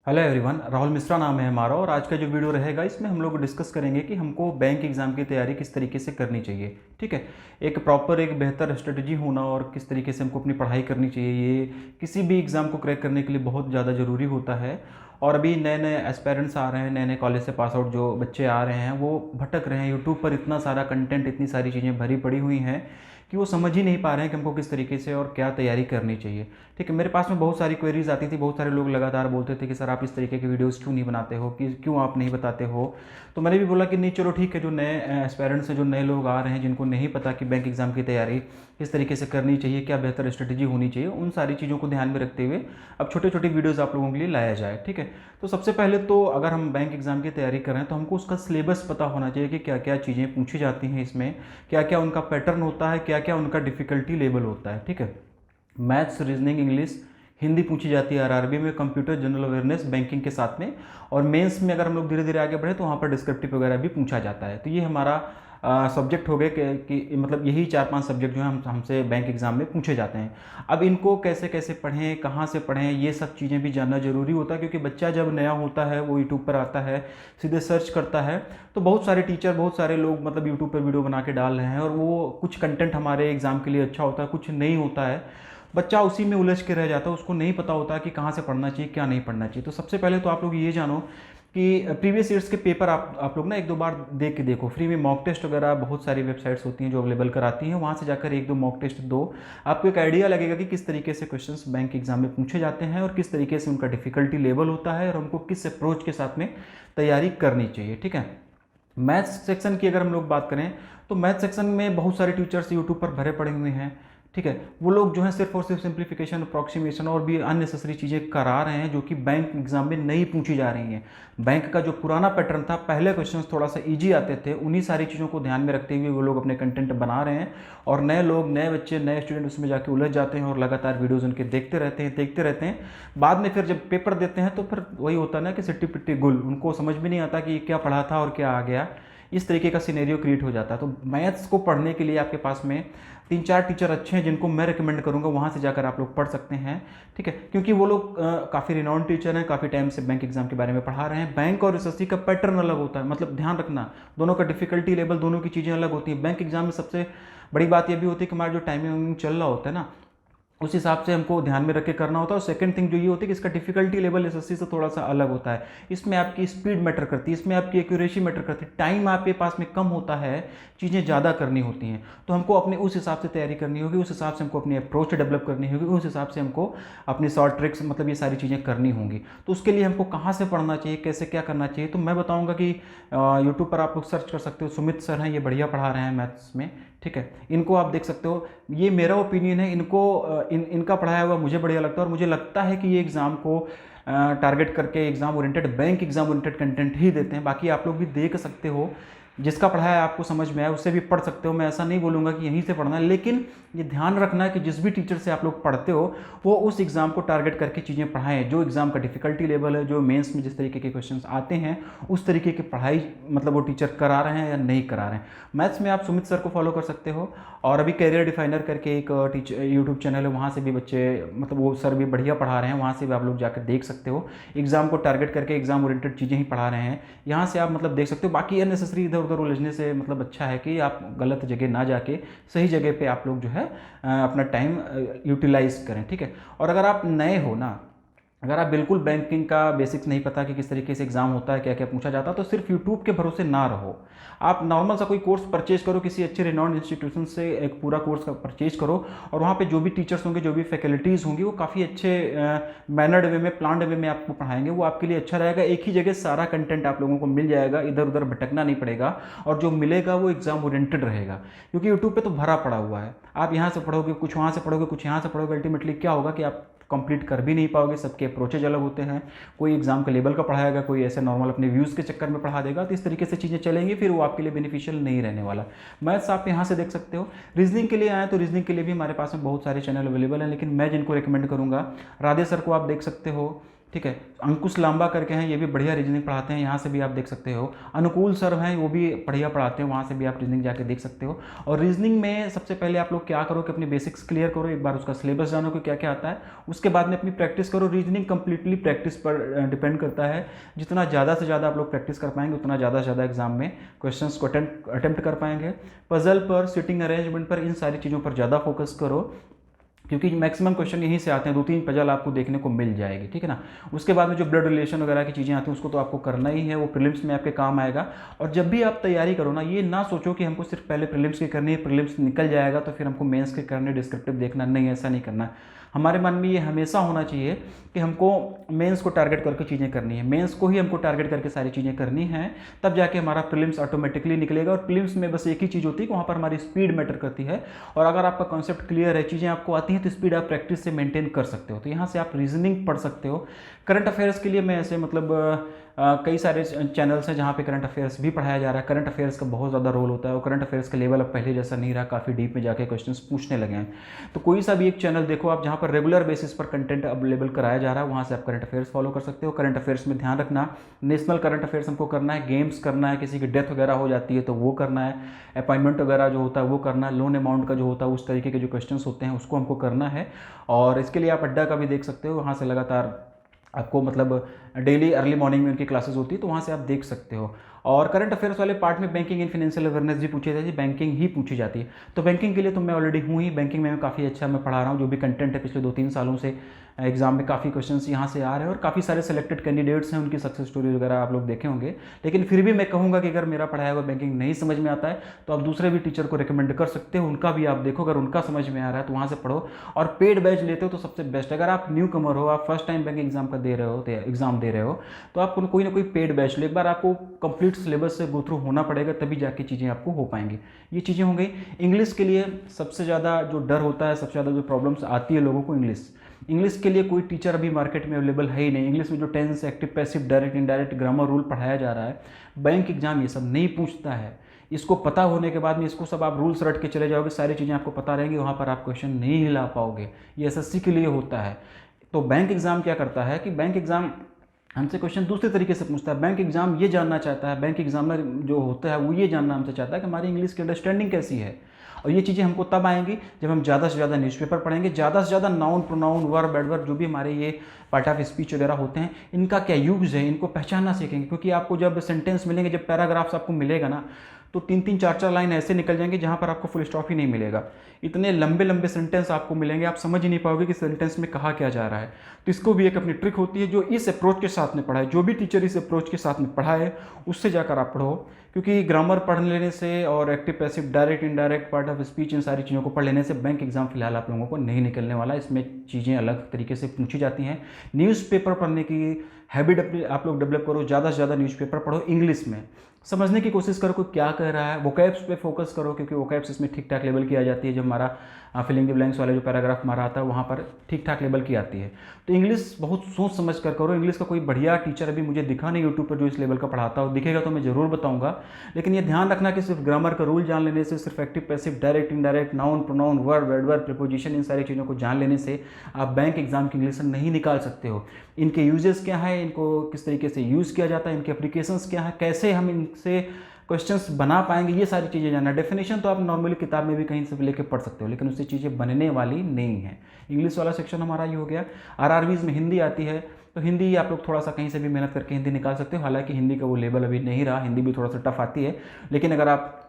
Hello everyone, Rahul Mishra नाम है हमारा। और आज का जो वीडियो रहेगा इसमें हम लोग डिस्कस करेंगे कि हमको बैंक एग्ज़ाम की तैयारी किस तरीके से करनी चाहिए। ठीक है, एक प्रॉपर एक बेहतर स्ट्रेटजी होना और किस तरीके से हमको अपनी पढ़ाई करनी चाहिए, ये किसी भी एग्ज़ाम को क्रैक करने के लिए बहुत ज़्यादा ज़रूरी होता है। और अभी नए नए एस्पायरेंट्स आ रहे हैं, नए नए कॉलेज से पास आउट जो बच्चे आ रहे हैं वो भटक रहे हैं। यूट्यूब पर इतना सारा कंटेंट, इतनी सारी चीज़ें भरी पड़ी हुई हैं कि वो समझ ही नहीं पा रहे हैं कि हमको किस तरीके से और क्या तैयारी करनी चाहिए। ठीक है, मेरे पास में बहुत सारी क्वेरीज आती थी, बहुत सारे लोग लगातार बोलते थे कि सर आप इस तरीके की वीडियोस क्यों नहीं बनाते हो, कि क्यों आप नहीं बताते हो। तो मैंने भी बोला कि नहीं, चलो ठीक है, जो नए एस्पायरेंट्स हैं, जो नए लोग आ रहे हैं, जिनको नहीं पता कि बैंक एग्ज़ाम की तैयारी किस तरीके से करनी चाहिए, क्या बेहतर स्ट्रेटजी होनी चाहिए, उन सारी चीज़ों को ध्यान में रखते हुए अब छोटे छोटे वीडियोज़ आप लोगों के लिए लाया जाए। ठीक है, तो सबसे पहले तो अगर हम बैंक एग्ज़ाम की तैयारी कर रहे हैं तो हमको उसका सिलेबस पता होना चाहिए कि क्या क्या चीज़ें पूछी जाती हैं इसमें, क्या क्या उनका पैटर्न होता है, क्या क्या उनका डिफ़िकल्टी लेवल होता है। ठीक है, मैथ्स, रीजनिंग, इंग्लिश, हिंदी पूछी जाती है आरआरबी में, कंप्यूटर, जनरल अवेयरनेस, बैंकिंग के साथ में। और मेंस में अगर हम लोग धीरे धीरे आगे बढ़े तो वहाँ पर डिस्क्रिप्टिव वगैरह भी पूछा जाता है। तो ये हमारा सब्जेक्ट हो गए कि मतलब यही 4-5 सब्जेक्ट जो हैं हमसे बैंक एग्ज़ाम में पूछे जाते हैं। अब इनको कैसे कैसे पढ़ें, कहाँ से पढ़ें, ये सब चीज़ें भी जानना ज़रूरी होता है, क्योंकि बच्चा जब नया होता है वो यूट्यूब पर आता है, सीधे सर्च करता है, तो बहुत सारे टीचर, बहुत सारे लोग मतलब यूट्यूब पर वीडियो बना के डाल रहे हैं और वो कुछ कंटेंट हमारे एग्ज़ाम के लिए अच्छा होता है, कुछ नहीं होता है। बच्चा उसी में उलझ के रह जाता है, उसको नहीं पता होता कि कहाँ से पढ़ना चाहिए, क्या नहीं पढ़ना चाहिए। तो सबसे पहले तो आप लोग ये जानो कि प्रीवियस ईयर्स के पेपर आप लोग ना एक दो बार देख के देखो। फ्री में मॉक टेस्ट वगैरह बहुत सारी वेबसाइट्स होती हैं जो अवेलेबल कराती हैं, वहाँ से जाकर एक दो मॉक टेस्ट दो। आपको एक आइडिया लगेगा कि किस तरीके से क्वेश्चंस बैंक एग्जाम में पूछे जाते हैं और किस तरीके से उनका डिफिकल्टी लेवल होता है और हमको किस अप्रोच के साथ में तैयारी करनी चाहिए। ठीक है, मैथ्स सेक्शन की अगर हम लोग बात करें तो मैथ सेक्शन में बहुत सारे टीचर्स यूट्यूब पर भरे पड़े हुए हैं। ठीक है, वो लोग जो है सिर्फ और सिर्फ सिंप्लीफिकेशन, अप्रॉक्सीमेशन और भी अननेसेसरी चीज़ें करा रहे हैं जो कि बैंक एग्जाम में नहीं पूछी जा रही हैं। बैंक का जो पुराना पैटर्न था, पहले क्वेश्चंस थोड़ा सा इजी आते थे, उन्हीं सारी चीज़ों को ध्यान में रखते हुए वो लोग अपने कंटेंट बना रहे हैं। और नए लोग, नए बच्चे, नए स्टूडेंट उसमें जाके उलझ जाते हैं और लगातार वीडियोज़ उनके देखते रहते हैं। बाद में फिर जब पेपर देते हैं तो फिर वही होता है ना कि सिट्टी पिट्टी गुल, उनको समझ में नहीं आता कि क्या पढ़ा था और क्या आ गया। इस तरीके का सिनेरियो क्रिएट हो जाता है। तो मैथ्स को पढ़ने के लिए आपके पास में 3-4 टीचर अच्छे हैं जिनको मैं रिकमेंड करूंगा, वहाँ से जाकर आप लोग पढ़ सकते हैं। ठीक है, क्योंकि वो लोग काफ़ी रिनाउंड टीचर हैं, काफ़ी टाइम से बैंक एग्जाम के बारे में पढ़ा रहे हैं। बैंक और एसएससी का पैटर्न अलग होता है, मतलब ध्यान रखना, दोनों का डिफिकल्टी लेवल, दोनों की चीज़ें अलग होती हैं। बैंक एग्जाम में सबसे बड़ी बात यह भी होती है कि हमारा जो टाइमिंग चल रहा होता है ना, उस हिसाब से हमको ध्यान में रख के करना होता है। और सेकंड थिंग जो ये होती है कि इसका डिफिकल्टी लेवल एसएससी से थोड़ा सा अलग होता है। इसमें आपकी स्पीड मैटर करती है, इसमें आपकी एक्यूरेसी मैटर करती है। टाइम आपके पास में कम होता है, चीज़ें ज़्यादा करनी होती हैं, तो हमको अपने उस हिसाब से तैयारी करनी होगी, उस हिसाब से हमको अपनी अप्रोच डेवलप करनी होगी, उस हिसाब से हमको अपनी शॉर्ट ट्रिक्स, मतलब ये सारी चीज़ें करनी होंगी। तो उसके लिए हमको कहाँ से पढ़ना चाहिए, कैसे क्या करना चाहिए, तो मैं बताऊँगा कि यूट्यूब पर आप लोग सर्च कर सकते हो। सुमित सर हैं, ये बढ़िया पढ़ा रहे हैं मैथ्स में। ठीक है, इनको आप देख सकते हो। ये मेरा ओपिनियन है, इनको इनका पढ़ाया हुआ मुझे बढ़िया लगता है और मुझे लगता है कि ये एग्ज़ाम को टारगेट करके exam oriented, bank exam oriented content ही देते हैं। बाकी आप लोग भी देख सकते हो, जिसका पढ़ाया आपको समझ में आया उससे भी पढ़ सकते हो। मैं ऐसा नहीं बोलूँगा कि यहीं से पढ़ना है, लेकिन ये ध्यान रखना है कि जिस भी टीचर से आप लोग पढ़ते हो वो उस एग्ज़ाम को टारगेट करके चीज़ें पढ़ाएं, जो एग्ज़ाम का डिफिकल्टी लेवल है, जो मेंस में जिस तरीके के क्वेश्चंस आते हैं उस तरीके की पढ़ाई मतलब वो टीचर करा रहे हैं या नहीं करा रहे हैं। मैथ्स में आप सुमित सर को फॉलो कर सकते हो। और अभी कैरियर डिफाइनर करके एक टीचर यूट्यूब चैनल है, वहाँ से भी बच्चे, मतलब वो सर भी बढ़िया पढ़ा रहे हैं, वहाँ से भी आप लोग जाकर देख सकते हो। एग्ज़ाम को टारगेट करके एग्ज़ाम ओरिएंटेड चीज़ें ही पढ़ा रहे हैं, यहाँ से आप मतलब देख सकते हो। बाकी अननेसेसरी इधर उधर उलझने से मतलब अच्छा है कि आप गलत जगह ना जाके सही जगह पे आप लोग जो है अपना टाइम यूटिलाइज करें। ठीक है, और अगर आप नए हो ना, अगर आप बिल्कुल बैंकिंग का बेसिक्स नहीं पता कि किस तरीके से एग्जाम होता है, क्या क्या पूछा जाता है, तो सिर्फ यूट्यूब के भरोसे ना रहो। आप नॉर्मल सा कोई कोर्स परचेज करो, किसी अच्छे रिनाउंड इंस्टीट्यूशन से एक पूरा कोर्स का परचेज करो, और वहाँ पे जो भी टीचर्स होंगे, जो भी फैकल्टीज़ होंगी, वो काफ़ी अच्छे मैनर्ड वे में, प्लान्ड वे में आपको पढ़ाएंगे। वो आपके लिए अच्छा रहेगा। एक ही जगह सारा कंटेंट आप लोगों को मिल जाएगा, इधर उधर भटकना नहीं पड़ेगा, और जो मिलेगा वो एग्जाम ओरिएंटेड रहेगा। क्योंकि यूट्यूब पे तो भरा पड़ा हुआ है, आप यहाँ से पढ़ोगे, कुछ वहाँ से पढ़ोगे, कुछ यहाँ से पढ़ोगे, अल्टीमेटली क्या होगा कि आप कंप्लीट कर भी नहीं पाओगे। सबके अप्रोचेज अलग होते हैं, कोई एग्जाम के लेवल का पढ़ाएगा, कोई ऐसे नॉर्मल अपने व्यूज़ के चक्कर में पढ़ा देगा। तो इस तरीके से चीज़ें चलेंगी, फिर वो आपके लिए बेनिफिशियल नहीं रहने वाला। मैथ्स आप यहाँ से देख सकते हो। रीजनिंग के लिए आए तो रीजनिंग के लिए भी हमारे पास में बहुत सारे चैनल अवेलेबल हैं, लेकिन मैं जिनको रिकमेंड करूँगा, राधे सर को आप देख सकते हो, ठीक है। अंकुश लांबा करके हैं, ये भी बढ़िया रीजनिंग पढ़ाते हैं, यहाँ से भी आप देख सकते हो। अनुकूल सर हैं, वो भी बढ़िया पढ़ाते हैं, वहाँ से भी आप रीजनिंग जाके देख सकते हो। और रीजनिंग में सबसे पहले आप लोग क्या करो कि अपनी बेसिक्स क्लियर करो, एक बार उसका सिलेबस जानो कि क्या क्या आता है, उसके बाद में अपनी प्रैक्टिस करो। रीजनिंग कंप्लीटली प्रैक्टिस पर डिपेंड करता है। जितना ज़्यादा से ज़्यादा आप लोग प्रैक्टिस कर पाएंगे उतना ज़्यादा से ज़्यादा एग्जाम में क्वेश्चंस को अटेम्प्ट कर पाएंगे। पजल पर, सिटिंग अरेंजमेंट पर, इन सारी चीज़ों पर ज़्यादा फोकस करो, क्योंकि मैक्सिमम क्वेश्चन यहीं से आते हैं। 2-3 पजल आपको देखने को मिल जाएगी, ठीक है ना। उसके बाद में जो ब्लड रिलेशन वगैरह की चीज़ें आती हैं उसको तो आपको करना ही है, वो प्रीलिम्स में आपके काम आएगा। और जब भी आप तैयारी करो ना, ये ना सोचो कि हमको सिर्फ पहले प्रीलिम्स की करनी है, प्रीलिम्स निकल जाएगा तो फिर हमको मेंस के करने, डिस्क्रिप्टिव देखना, नहीं, ऐसा नहीं करना। हमारे मन में ये हमेशा होना चाहिए कि हमको मेंस को टारगेट करके चीज़ें करनी है, मेंस को ही हमको टारगेट करके सारी चीज़ें करनी है, तब जाके हमारा प्रीलिम्स ऑटोमेटिकली निकलेगा। और प्रीलिम्स में बस एक ही चीज़ होती है कि वहाँ पर हमारी स्पीड मैटर करती है। और अगर आपका कॉन्सेप्ट क्लियर है, चीज़ें आपको आती हैं, तो स्पीड आप प्रैक्टिस से मेंटेन कर सकते हो। तो यहाँ से आप रीजनिंग पढ़ सकते हो। करंट अफेयर्स के लिए मैं ऐसे मतलब कई सारे चैनल्स हैं जहाँ पे करंट अफेयर्स भी पढ़ाया जा रहा है। करंट अफेयर्स का बहुत ज़्यादा रोल होता है, और करंट अफेयर्स का लेवल अब पहले जैसा नहीं रहा, काफ़ी डीप में जाके क्वेश्चंस पूछने लगे हैं। तो कोई सा भी एक चैनल देखो आप जहाँ पर रेगुलर बेसिस पर कंटेंट अवेलेबल कराया जा रहा है, वहाँ से आप करंट अफेयर्स फॉलो कर सकते हो। करंट अफेयर्स में ध्यान रखना, नेशनल करंट अफेयर्स हमको करना है, गेम्स करना है, किसी की डेथ वगैरह हो जाती है तो वो करना है, अपॉइंटमेंट वगैरह जो होता है वो करना है, लोन अमाउंट का जो होता है उस तरीके के जो क्वेश्चंस होते हैं उसको हमको करना है। और इसके लिए आप अड्डा का भी देख सकते हो, वहाँ से लगातार आपको मतलब डेली अर्ली मॉर्निंग में उनकी क्लासेस होती है, तो वहाँ से आप देख सकते हो। और करंट अफेयर्स वाले पार्ट में बैंकिंग एंड फाइनेंशियल अवेयरनेस भी पूछी जाती है, बैंकिंग ही पूछी जाती है। तो बैंकिंग के लिए तो मैं ऑलरेडी हूँ ही, बैंकिंग में मैं काफ़ी अच्छा मैं पढ़ा रहा हूँ। जो भी कंटेंट है पिछले 2-3 सालों से एग्जाम में काफ़ी क्वेश्चंस यहाँ से आ रहे हैं, और काफ़ी सारे सेलेक्टेड कैंडिडेट्स हैं, उनकी सक्सेस स्टोरी वगैरह आप लोग देखे होंगे। लेकिन फिर भी मैं कहूँगा कि अगर मेरा पढ़ाया हुआ बैंकिंग नहीं समझ में आता है तो आप दूसरे भी टीचर को रिकमेंड कर सकते हो, उनका भी आप देखो, अगर उनका समझ में आ रहा है तो वहाँ से पढ़ो। और पेड बैच लेते हो तो सबसे बेस्ट। अगर आप न्यू कमर हो, आप फर्स्ट टाइम बैंक एग्जाम का दे रहे हो, एग्जाम दे रहे हो, तो आप कोई ना कोई पेड बैच लो। एक बार आपको कंप्लीट सिलेबस से गो थ्रू होना पड़ेगा, तभी जाके चीज़ें आपको हो पाएंगी। ये चीज़ें हो गई। इंग्लिश के लिए सबसे ज़्यादा जो डर होता है, सबसे ज़्यादा जो प्रॉब्लम्स आती है लोगों को, इंग्लिश के लिए कोई टीचर अभी मार्केट में अवेलेबल है ही नहीं। इंग्लिश में जो tense, active, passive, direct, indirect, grammar rule पढ़ाया जा रहा है, बैंक एग्जाम ये सब नहीं पूछता है। इसको पता होने के बाद में इसको सब आप रूल्स रट के चले जाओगे, सारी चीज़ें आपको पता रहेंगी, वहाँ पर आप क्वेश्चन नहीं हिला पाओगे। ये एसएससी के लिए होता है। तो बैंक एग्जाम क्या करता है कि बैंक एग्जाम हमसे क्वेश्चन दूसरे तरीके से पूछता है। बैंक एग्जाम ये जानना चाहता है, बैंक एग्जामिनर जो होता है वो ये जानना हमसे चाहता है कि हमारी इंग्लिश की अंडरस्टैंडिंग कैसी है। और ये चीज़ें हमको तब आएंगी जब हम ज़्यादा से ज़्यादा न्यूज़पेपर पढ़ेंगे, ज़्यादा से ज़्यादा नाउन, प्रोनाउन, वर्ब, एडवर्ब, जो भी हमारे ये पार्ट ऑफ स्पीच वगैरह होते हैं, इनका क्या यूज़ है, इनको पहचानना सीखेंगे। क्योंकि आपको जब सेंटेंस मिलेंगे, जब पैराग्राफ्स आपको मिलेगा ना, तो 3-3, 4-4 लाइन ऐसे निकल जाएंगे जहाँ पर आपको फुल स्टॉप ही नहीं मिलेगा। इतने लंबे लंबे सेंटेंस आपको मिलेंगे, आप समझ ही नहीं पाओगे कि सेंटेंस में कहा क्या जा रहा है। तो इसको भी एक अपनी ट्रिक होती है, जो इस अप्रोच के साथ में पढ़ाए, जो भी टीचर इस अप्रोच के साथ में पढ़ाए उससे जाकर आप पढ़ो। क्योंकि ग्रामर पढ़ लेने से और active, passive, direct, indirect, part of speech, इन सारी चीज़ों को पढ़ लेने से बैंक एग्जाम फिलहाल आप लोगों को नहीं निकलने वाला। इसमें चीज़ें अलग तरीके से पूछी जाती हैं। न्यूज़पेपर पढ़ने की हैबिट अपनी आप लोग डेवलप करो, ज़्यादा से ज़्यादा न्यूज़पेपर पढ़ो, इंग्लिश में समझने की कोशिश करो कोई क्या कह रहा है। वोकैब्स पे फोकस करो, क्योंकि वोकैब्स इसमें ठीक ठाक लेवल की आ जाती है। जब हमारा फिलिंग द ब्लैंक्स वाला जो पैराग्राफ हमारा आता है वहाँ पर ठीक ठाक लेवल की आती है। तो इंग्लिश बहुत सोच समझ कर करो। इंग्लिश का कोई बढ़िया टीचर अभी मुझे दिखा नहीं यूट्यूब पर जो इस लेवल का पढ़ाता हो, दिखेगा तो मैं ज़रूर बताऊँगा। लेकिन ये ध्यान रखना कि सिर्फ ग्रामर का रूल जान लेने से, सिर्फ active, passive, direct, indirect, noun, pronoun, verb, adverb, preposition, इन सारी चीज़ों को जान लेने से आप बैंक एग्जाम की इंग्लिश नहीं निकाल सकते हो। इनके यूजेस क्या है, इनको किस तरीके से यूज़ किया जाता है, इनके एप्लीकेशंस क्या है, कैसे हम इनसे क्वेश्चंस बना पाएंगे, ये सारी चीज़ें जानना। डेफिनेशन तो आप नॉर्मली किताब में भी कहीं से लेके पढ़ सकते हो, लेकिन उससे चीज़ें बनने वाली नहीं है। इंग्लिश वाला सेक्शन हमारा ये हो गया। आरआरबीज में हिंदी आती है, तो हिंदी आप लोग थोड़ा सा कहीं से भी मेहनत करके हिंदी निकाल सकते हो। हालांकि हिंदी का वो लेवल अभी नहीं रहा, हिंदी भी थोड़ा सा टफ आती है। लेकिन अगर आप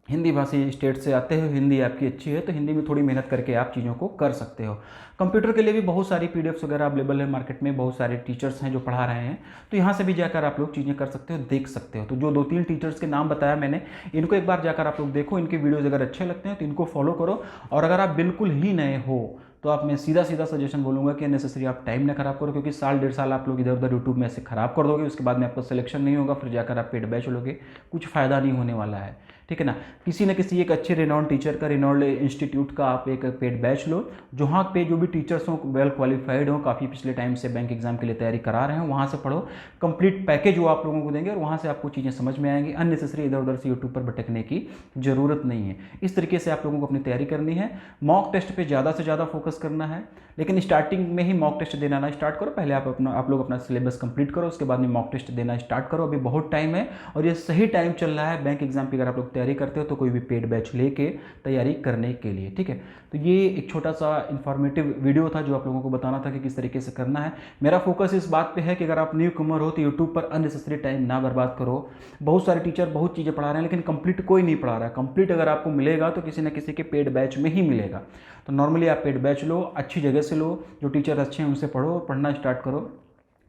हिंदी भाषी स्टेट से आते हो, हिंदी आपकी अच्छी है, तो हिंदी में थोड़ी मेहनत करके आप चीज़ों को कर सकते हो। कंप्यूटर के लिए भी बहुत सारी पीडीएफ्स वगैरह अवेलेबल है मार्केट में, बहुत सारे टीचर्स हैं जो पढ़ा रहे हैं, तो यहाँ से भी जाकर आप लोग चीज़ें कर सकते हो, देख सकते हो। तो जो 2-3 टीचर्स के नाम बताया मैंने, इनको एक बार जाकर आप लोग देखो, इनके वीडियोज़ अगर अच्छे लगते हैं तो इनको फॉलो करो। और अगर आप बिल्कुल ही नए हो तो आप मैं सीधा सीधा सजेशन बोलूँगा कि नेसेसरी आप टाइम ना खराब करो, क्योंकि साल 1.5 साल आप लोग इधर उधर यूट्यूब में ऐसे खराब कर दोगे, उसके बाद में आपका सिलेक्शन नहीं होगा, फिर जाकर आप पेड बैच लोगे, कुछ फ़ायदा नहीं होने वाला है। ठीक है ना। किसी न किसी एक अच्छे रिनॉन्ड टीचर का, रिनॉन्ड इंस्टीट्यूट का आप एक पेड बैच लो, जहाँ पे जो भी टीचर्स हों वेल क्वालिफाइड हों, काफ़ी पिछले टाइम से बैंक एग्जाम के लिए तैयारी करा रहे हैं, वहाँ से पढ़ो। कंप्लीट पैकेज वो आप लोगों को देंगे और वहाँ से आपको चीज़ें समझ में आएंगी। अननेसेसरी इधर उधर से यूट्यूब पर भटकने की ज़रूरत नहीं है। इस तरीके से आप लोगों को अपनी तैयारी करनी है। मॉक टेस्ट पे ज़्यादा से ज़्यादा फोकस करना है, लेकिन स्टार्टिंग में ही मॉक टेस्ट देना ना स्टार्ट करो। पहले आप लोग अपना सिलेबस कंप्लीट करो, उसके बाद में मॉक टेस्ट देना स्टार्ट करो। अभी बहुत टाइम है और ये सही टाइम चल रहा है बैंक एग्जाम की अगर आप लोग तैयारी करते हो तो कोई भी पेड बैच लेके तैयारी करने के लिए, ठीक है। तो ये एक छोटा सा इन्फॉर्मेटिव वीडियो था जो आप लोगों को बताना था कि किस तरीके से करना है। मेरा फोकस इस बात पे है कि अगर आप न्यू कमर हो तो यूट्यूब पर अननेसेसरी टाइम ना बर्बाद करो। बहुत सारे टीचर बहुत चीज़ें पढ़ा रहे हैं, लेकिन कंप्लीट कोई नहीं पढ़ा रहा है। कंप्लीट अगर आपको मिलेगा तो किसी न किसी के पेड बैच में ही मिलेगा। तो नॉर्मली आप पेड बैच लो, अच्छी जगह से लो, जो टीचर अच्छे हैं उनसे पढ़ो और पढ़ना स्टार्ट करो।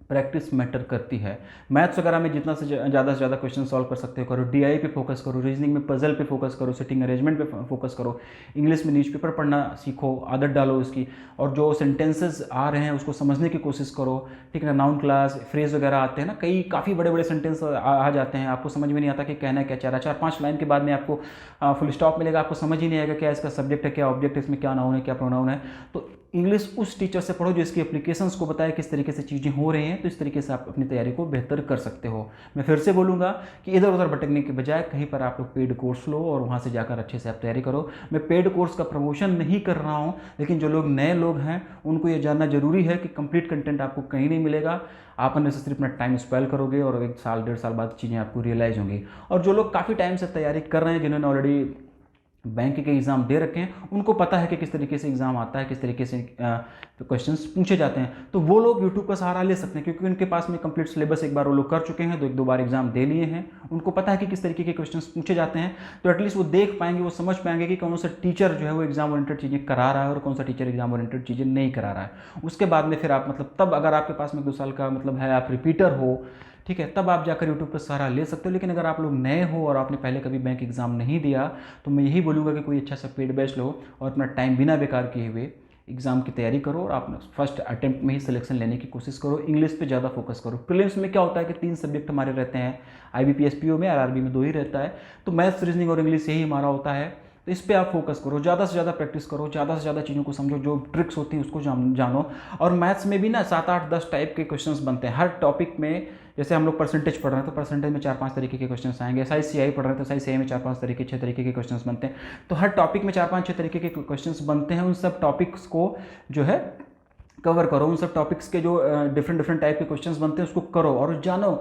प्रैक्टिस मैटर करती है। मैथ्स वगैरह में जितना से ज़्यादा क्वेश्चन सॉल्व कर सकते हो करो। डीआई पे फोकस करो, रीजनिंग में पजल पे फोकस करो, सिटिंग अरेंजमेंट पे फोकस करो। इंग्लिश में न्यूज़पेपर पढ़ना सीखो, आदत डालो उसकी, और जो सेंटेंसेस आ रहे हैं उसको समझने की कोशिश करो, ठीक है ना। नाउन क्लास, फ्रेज वगैरह आते हैं ना, कई काफ़ी बड़े बड़े सेंटेंस आ जाते हैं, आपको समझ में नहीं आता कि कहना क्या चाह रहा है। 4-5 लाइन के बाद में आपको फुल स्टॉप मिलेगा, आपको समझ ही नहीं आएगा क्या इसका सब्जेक्ट है, क्या ऑब्जेक्ट है, इसमें क्या नाउन है, क्या प्रोनाउन है। तो इंग्लिश उस टीचर से पढ़ो जो इसकी एप्लीकेशंस को बताए किस तरीके से चीज़ें हो रही हैं। तो इस तरीके से आप अपनी तैयारी को बेहतर कर सकते हो। मैं फिर से बोलूँगा कि इधर उधर भटकने के बजाय कहीं पर आप लोग पेड कोर्स लो और वहाँ से जाकर अच्छे से आप तैयारी करो। मैं पेड कोर्स का प्रमोशन नहीं कर रहा हूँ, लेकिन जो लोग नए लोग हैं उनको ये जानना जरूरी है कि कंप्लीट कंटेंट आपको कहीं नहीं मिलेगा। आप अननेसेसरी अपना टाइम स्पेल करोगे और 1 साल 1.5 साल बाद चीज़ें आपको रियलाइज़ होंगी। और जो लोग काफ़ी टाइम से तैयारी कर रहे हैं, जिन्होंने ऑलरेडी बैंक के एग्ज़ाम दे रखे हैं, उनको पता है कि किस तरीके से एग्ज़ाम आता है, किस तरीके से क्वेश्चंस पूछे जाते हैं, तो वो लोग यूट्यूब का सहारा ले सकते हैं, क्योंकि उनके पास में कंप्लीट सिलेबस एक बार वो लोग कर चुके हैं, तो 1-2 बार एग्जाम दे लिए हैं, उनको पता है कि किस तरीके के क्वेश्चंस पूछे जाते हैं। तो एटलीस्ट वो देख पाएंगे, वो समझ पाएंगे कि कौन सा टीचर जो है वो एग्जाम ओरिएंटेड चीज़ें करा रहा है और कौन सा टीचर एग्जाम ओरिएंटेड चीज़ें नहीं करा रहा है। उसके बाद में फिर आप मतलब तब अगर आपके पास में 2 साल का मतलब है, आप रिपीटर हो, ठीक है, तब आप जाकर यूट्यूब पर सहारा ले सकते हो। लेकिन अगर आप लोग नए हो और आपने पहले कभी बैंक एग्जाम नहीं दिया, तो मैं यही बोलूँगा कि कोई अच्छा सा पेड बैच लो और अपना टाइम बिना बेकार किए हुए एग्जाम की तैयारी करो और आप फर्स्ट अटेम्प्ट में ही सिलेक्शन लेने की कोशिश करो। इंग्लिश पे ज़्यादा फोकस करो। प्रीलिम्स में क्या होता है कि 3 सब्जेक्ट हमारे रहते हैं, IBPS PO में, RRB में 2 ही रहता है, तो मैथ्स, रीजनिंग और इंग्लिश यही हमारा होता है। तो इस पे आप फोकस करो, ज़्यादा से ज़्यादा प्रैक्टिस करो, ज़्यादा से ज़्यादा चीज़ों को समझो, जो ट्रिक्स होती हैं उसको जानो। और मैथ्स में भी ना 7-8-10 टाइप के क्वेश्चंस बनते हैं हर टॉपिक में। जैसे हम लोग परसेंटेज पढ़ रहे हैं तो परसेंटेज में 4-5 तरीके के क्वेश्चंस आएंगे। SI पढ़ रहे हैं तो SI में 4-5 तरीके 6 तरीके के क्वेश्चंस बनते हैं। तो हर टॉपिक में 4-5-6 तरीके के क्वेश्चंस बनते हैं। उन सब टॉपिक्स को जो है कवर करो, उन सब टॉपिक्स के जो डिफरेंट टाइप के क्वेश्चंस बनते हैं उसको करो और जानो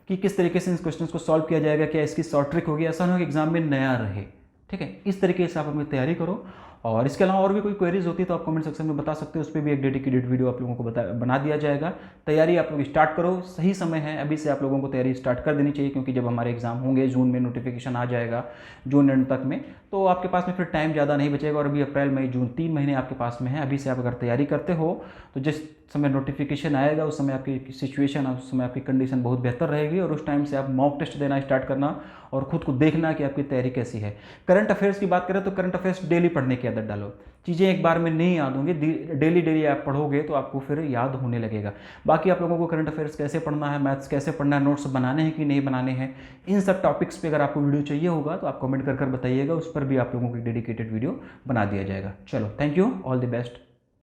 कि किस तरीके से इन क्वेश्चंस को सॉल्व किया जाएगा, क्या इसकी शॉर्ट ट्रिक होगी। ऐसा ना हो कि एग्जाम में नया रहे, ठीक है। इस तरीके से आप अपनी तैयारी करो। और इसके अलावा और भी कोई क्वेरीज होती है तो आप कमेंट सेक्शन में बता सकते हो, उस पर भी एक डेडिकेटेड वीडियो आप लोगों को बना दिया जाएगा। तैयारी आप लोग स्टार्ट करो, सही समय है अभी से आप लोगों को तैयारी स्टार्ट कर देनी चाहिए, क्योंकि जब हमारे एग्जाम होंगे जून में, नोटिफिकेशन आ जाएगा जून एंड तक में, तो आपके पास में फिर टाइम ज़्यादा नहीं बचेगा। और अभी अप्रैल मई जून 3 महीने आपके पास में है। अभी से आप अगर तैयारी करते हो तो जिस समय नोटिफिकेशन आएगा उस समय आपकी सिचुएशन, उस समय आपकी कंडीशन बहुत बेहतर रहेगी और उस टाइम से आप मॉक टेस्ट देना स्टार्ट करना और खुद को देखना कि आपकी तैयारी कैसी है। करंट अफेयर्स की बात करें तो करंट अफेयर्स डेली पढ़ने की आदत डालो। चीज़ें एक बार में नहीं याद होंगी, डेली आप पढ़ोगे तो आपको फिर याद होने लगेगा। बाकी आप लोगों को करंट अफेयर्स कैसे पढ़ना है, मैथ्स कैसे पढ़ना है, नोट्स बनाने हैं कि नहीं बनाने हैं, इन सब टॉपिक्स पे अगर आपको वीडियो चाहिए होगा तो आप कमेंट कर बताइएगा, उस पर भी आप लोगों को डेडिकेटेड वीडियो बना दिया जाएगा। चलो, thank you, all the best.